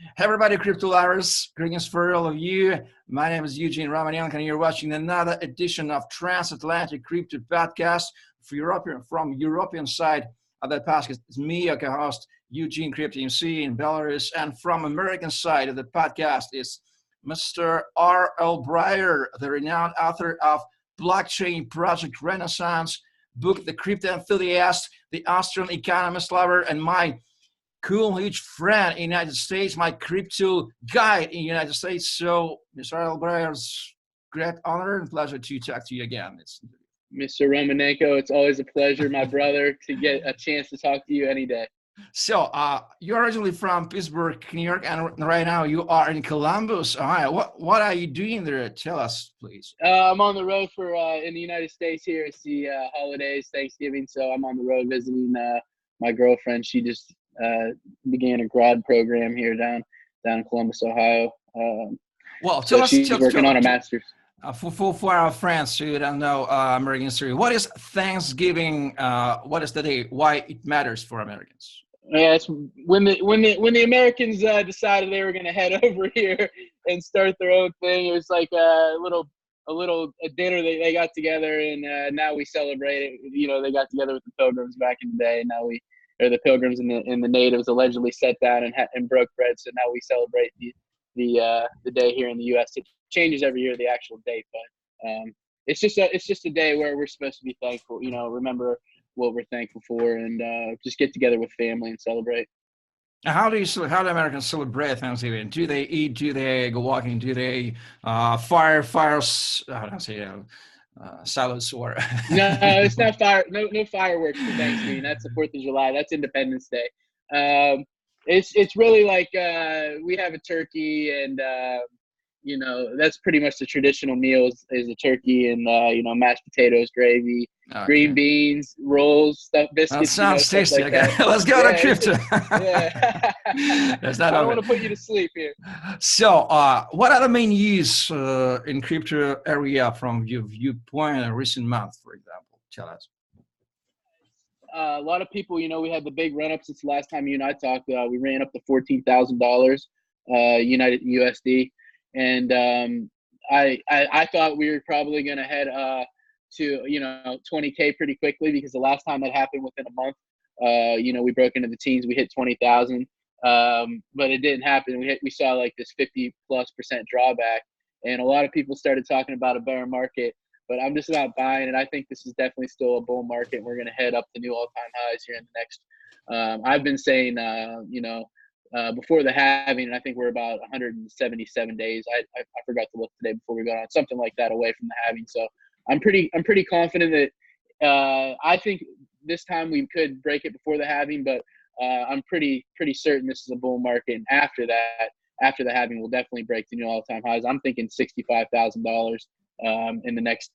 Hey everybody, crypto lovers, greetings for all of you. My name is Eugene and you're watching another edition of Transatlantic Crypto Podcast from European side of that podcast. It's me, your co-host Eugene CryptoEmcee in Belarus, and from American side of the podcast is Mr. R.L. Bryer, the renowned author of Blockchain Project Renaissance, book The Crypto Enthusiast, the Austrian economist lover, and my cool, huge friend in the United States, my crypto guide in the United States. So, Mr. Albrecht, it's great honor and pleasure to talk to you again. Mr. Romanenko, it's always a pleasure, my brother, to get a chance to talk to you any day. So, you're originally from Pittsburgh, New York, and right now you are in Columbus, Ohio. What are you doing there? Tell us, please. I'm on the road for in the United States here. It's the holidays, Thanksgiving, so I'm on the road visiting my girlfriend. She just began a grad program here down in Columbus, Ohio. Well, tell us. She's working on a master's. For our friends who don't know American history, what is Thanksgiving? What is the day? Why it matters for Americans? Yeah, it's when the Americans decided they were going to head over here and start their own thing. It was like a dinner they got together, and now we celebrate it. You know, they got together with the Pilgrims back in the day, and now the Pilgrims and the natives allegedly sat down and broke bread. So now we celebrate the day here in the U.S. It changes every year, the actual date, but it's just a day where we're supposed to be thankful. You know, remember what we're thankful for, and just get together with family and celebrate. How do Americans celebrate Thanksgiving? Do they eat? Do they go walking? Do they fires? How do I say salads or? No, it's not fire. No fireworks for Thanksgiving. That's the 4th of July. That's Independence Day. It's really like we have a turkey, and you know, that's pretty much the traditional meal is a turkey and you know, mashed potatoes, gravy, green beans, rolls, stuffed biscuits. That sounds tasty. Like that. Let's go to crypto. Yeah. I don't want to put you to sleep here. So, what are the main use in crypto area from your viewpoint in recent months, for example? Tell us. A lot of people, you know, we had the big run up since the last time you and I talked. We ran up to $14,000 United USD. And I thought we were probably going to head to, you know, 20K pretty quickly, because the last time that happened within a month, you know, we broke into the teens, we hit 20,000, but it didn't happen. We saw like this 50+% drawback, and a lot of people started talking about a bear market, but I'm just not buying it. I think this is definitely still a bull market. We're going to head up to new all-time highs here in the next, I've been saying, you know, before the halving, and I think we're about 177 days. I forgot to look today before we got on, something like that away from the halving. So I'm pretty confident that I think this time we could break it before the halving, but I'm pretty certain this is a bull market. And after the halving, we'll definitely break the new all-time highs. I'm thinking $65,000 in the next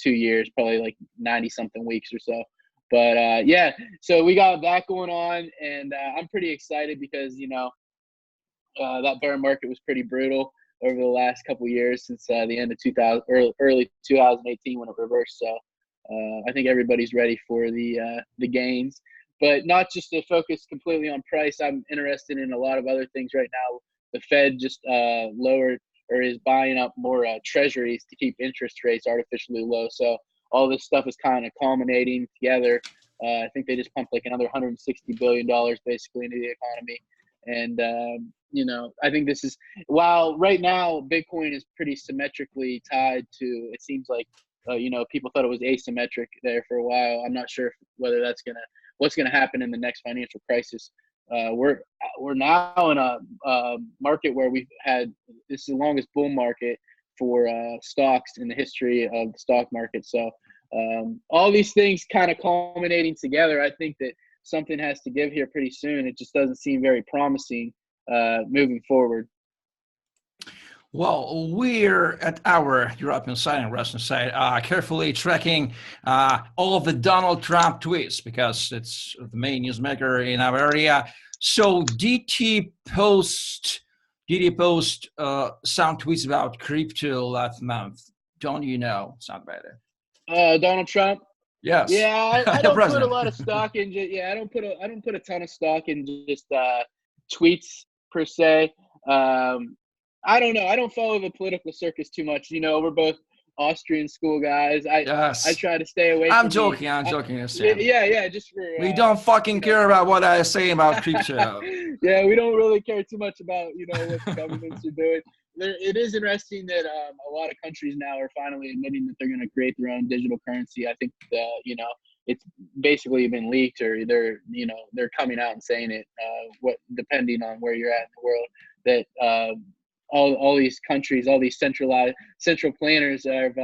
2 years, probably like 90-something weeks or so. But yeah, so we got that going on, and I'm pretty excited because, you know, that bear market was pretty brutal over the last couple of years since the end of 2000, early 2018 when it reversed. So I think everybody's ready for the gains, but not just to focus completely on price. I'm interested in a lot of other things right now. The Fed just lowered or is buying up more treasuries to keep interest rates artificially low. So all this stuff is kind of culminating together. I think they just pumped like another $160 billion basically into the economy. And, you know, I think this is, while right now Bitcoin is pretty symmetrically tied to, it seems like, you know, people thought it was asymmetric there for a while. I'm not sure whether what's going to happen in the next financial crisis. We're now in a market where we've had, this is the longest bull market for stocks in the history of the stock market. So all these things kind of culminating together, I think that something has to give here pretty soon. It just doesn't seem very promising moving forward. Well, we're at our European side and Russian side carefully tracking all of the Donald Trump tweets, because it's the main newsmaker in our area. So did he post some tweets about crypto last month? Don't you know something about it? Donald Trump? Yes. Yeah, I don't put a lot of stock in. I don't put a ton of stock in just tweets per se. I don't know. I don't follow the political circus too much. You know, we're both Austrian school guys. I Yes. try to stay away I'm from the. joking. I'm joking. Yeah. Just for We don't fucking you know. care about what I say about crypto. Yeah, we don't really care too much about what the governments are doing. It is interesting that a lot of countries now are finally admitting that they're going to create their own digital currency. I think it's basically been leaked, or they're coming out and saying it. Depending on where you're at in the world, that all these countries, all these central planners have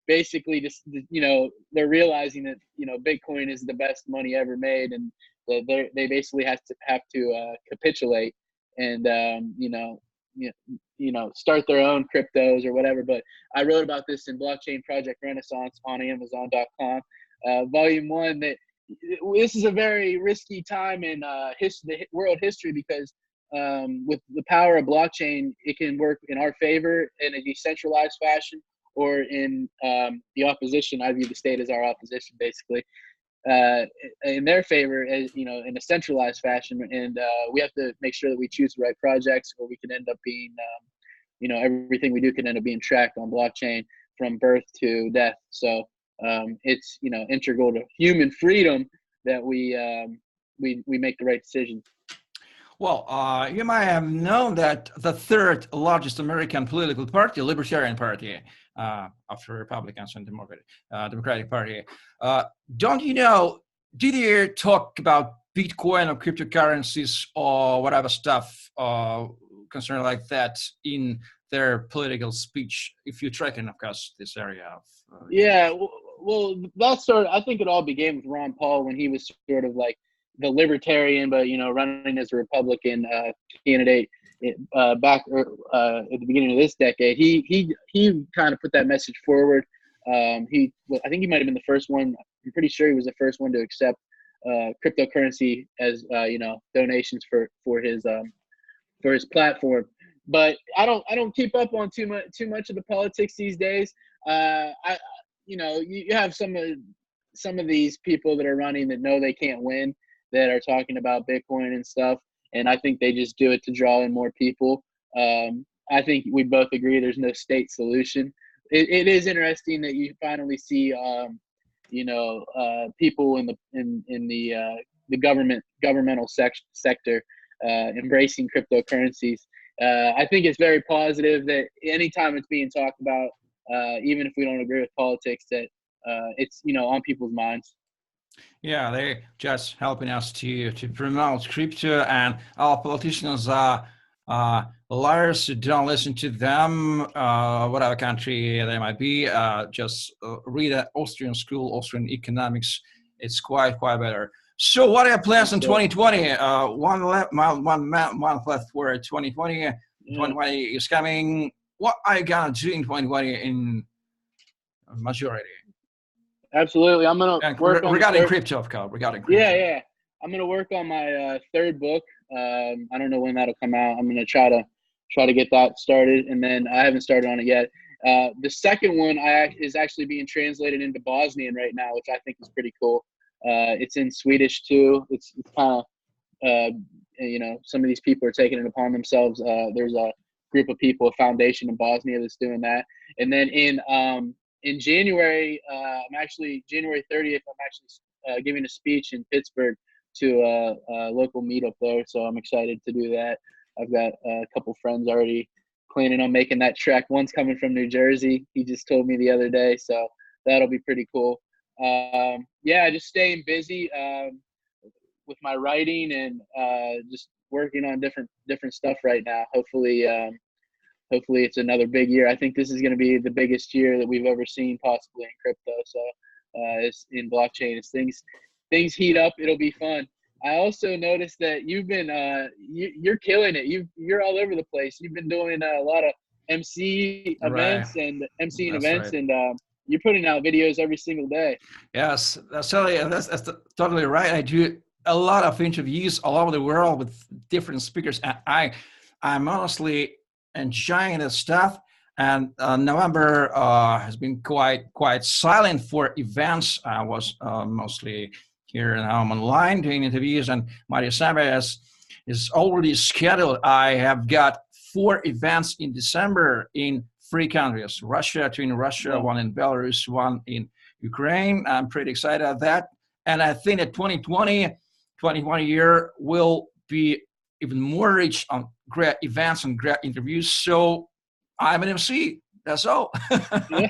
basically just they're realizing that Bitcoin is the best money ever made, and they basically have to capitulate and start their own cryptos or whatever. But I wrote about this in Blockchain Project Renaissance on Amazon.com, Volume 1. That this is a very risky time in world history, because with the power of blockchain, it can work in our favor in a decentralized fashion, or in the opposition. I view the state as our opposition, basically, in their favor, as in a centralized fashion. And we have to make sure that we choose the right projects, or we can end up being, everything we do can end up being tracked on blockchain from birth to death. So it's integral to human freedom that we make the right decisions. Well, you might have known that the third largest American political party, Libertarian Party, after Republicans and Democratic Party, don't you know, did you talk about Bitcoin or cryptocurrencies or whatever stuff concerning like that in their political speech, if you're tracking, of course, this area of... Yeah, well, I think it all began with Ron Paul, when he was sort of like the libertarian, but running as a Republican candidate back at the beginning of this decade. He kind of put that message forward. I think he might have been the first one. I'm pretty sure he was the first one to accept cryptocurrency as donations for his platform. But I don't keep up on too much of the politics these days. You have some of these people that are running that know they can't win, that are talking about Bitcoin and stuff, and I think they just do it to draw in more people. I think we both agree there's no state solution. It is interesting that you finally see people in the governmental sector embracing cryptocurrencies. I think it's very positive that anytime it's being talked about, even if we don't agree with politics, that it's on people's minds. Yeah, they're just helping us to promote crypto, and our politicians are liars. Don't listen to them, whatever country they might be. Just read an Austrian school, Austrian economics. It's quite better. So what are your plans in 2020? One month left for 2020. Yeah. 2020 is coming. What are you gonna do in 2020 in majority? Absolutely, I'm gonna work regarding crypto, of course. Yeah. I'm gonna work on my third book. I don't know when that'll come out. I'm gonna try to get that started, and then I haven't started on it yet. The second one is actually being translated into Bosnian right now, which I think is pretty cool. It's in Swedish too. It's kind of some of these people are taking it upon themselves. There's a group of people, a foundation in Bosnia that's doing that, and then in January, January 30th, I'm actually giving a speech in Pittsburgh to a local meetup there. So I'm excited to do that. I've got a couple friends already planning on making that trek. One's coming from New Jersey. He just told me the other day. So that'll be pretty cool. Just staying busy with my writing, and just working on different stuff right now. Hopefully it's another big year. I think this is going to be the biggest year that we've ever seen, possibly in crypto. So it's in blockchain. As things heat up, it'll be fun. I also noticed that you've been you're killing it. You're all over the place. You've been doing a lot of MC events and MCing events, right. And you're putting out videos every single day. Yes, that's totally right. I do a lot of interviews all over the world with different speakers. I'm honestly enjoying this stuff. And November has been quite silent for events. I was mostly here and home online doing interviews, and my December is is already scheduled. I have got 4 events in December in 3 countries: Russia, 2 in Russia, 1 in Belarus, 1 in Ukraine. I'm pretty excited about that. And I think that 2020 year will be even more rich on great events and great interviews. So I'm an MC. That's all. Yeah.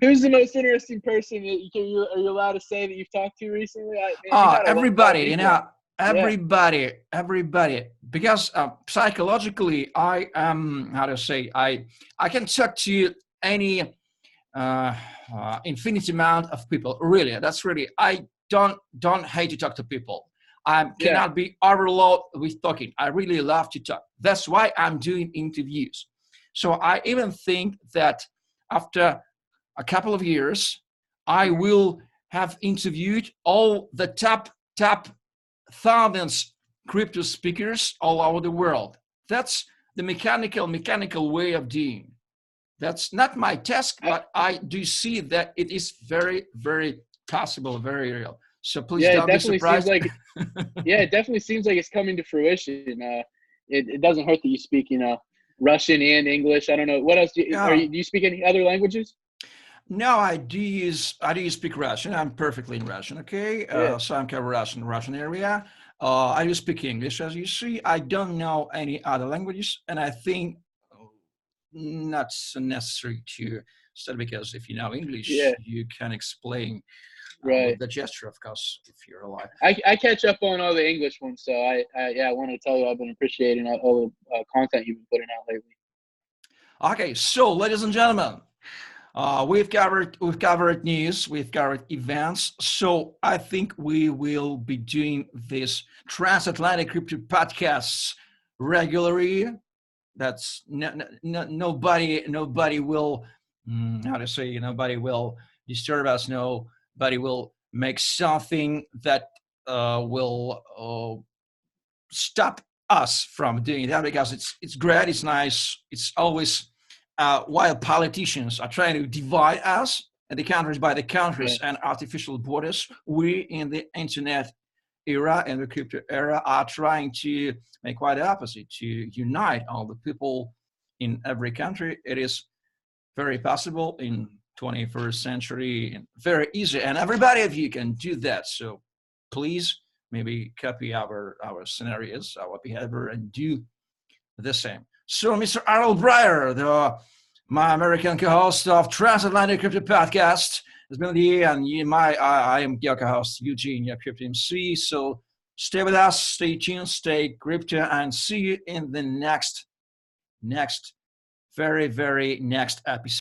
Who's the most interesting person that are you allowed to say that you've talked to recently? Everybody, Yeah. everybody. Because psychologically, I am, how to say, I can talk to any infinite amount of people. Really, that's really, I don't hate to talk to people. I cannot be overloaded with talking. I really love to talk. That's why I'm doing interviews. So I even think that after a couple of years, I will have interviewed all the top thousands crypto speakers all over the world. That's the mechanical way of doing. That's not my task, but I do see that it is very, very possible, very real. So please don't be surprised. It definitely seems like it's coming to fruition. It doesn't hurt that you speak, Russian and English. I don't know what else. Do you speak any other languages? No, I do speak Russian. I'm perfectly in Russian. Okay, so I'm covered Russian area. I do speak English, as you see. I don't know any other languages, and I think not so necessary to study, because if you know English, you can explain with the gesture, of course, if you're alive. I catch up on all the English ones, so I want to tell you I've been appreciating all the content you've been putting out lately. Okay, so ladies and gentlemen, we've covered news, we've covered events. So I think we will be doing this transatlantic crypto podcasts regularly. That's nobody will, nobody will disturb us. Nobody will make something that will stop us from doing that, because it's great, it's nice, it's always while politicians are trying to divide us and the countries by the countries and artificial borders, we in the internet era and the crypto era are trying to make quite the opposite, to unite all the people in every country. It is very possible in 21st century, and very easy, and everybody of you can do that. So please maybe copy our scenarios, our behavior, and do the same. So Mr. Bryer, my American co-host of Transatlantic Crypto Podcast, has been the, and I am your co-host, Eugene, your CryptoEmcee. So stay with us, stay tuned, stay crypto, and see you in the next very, very next episode.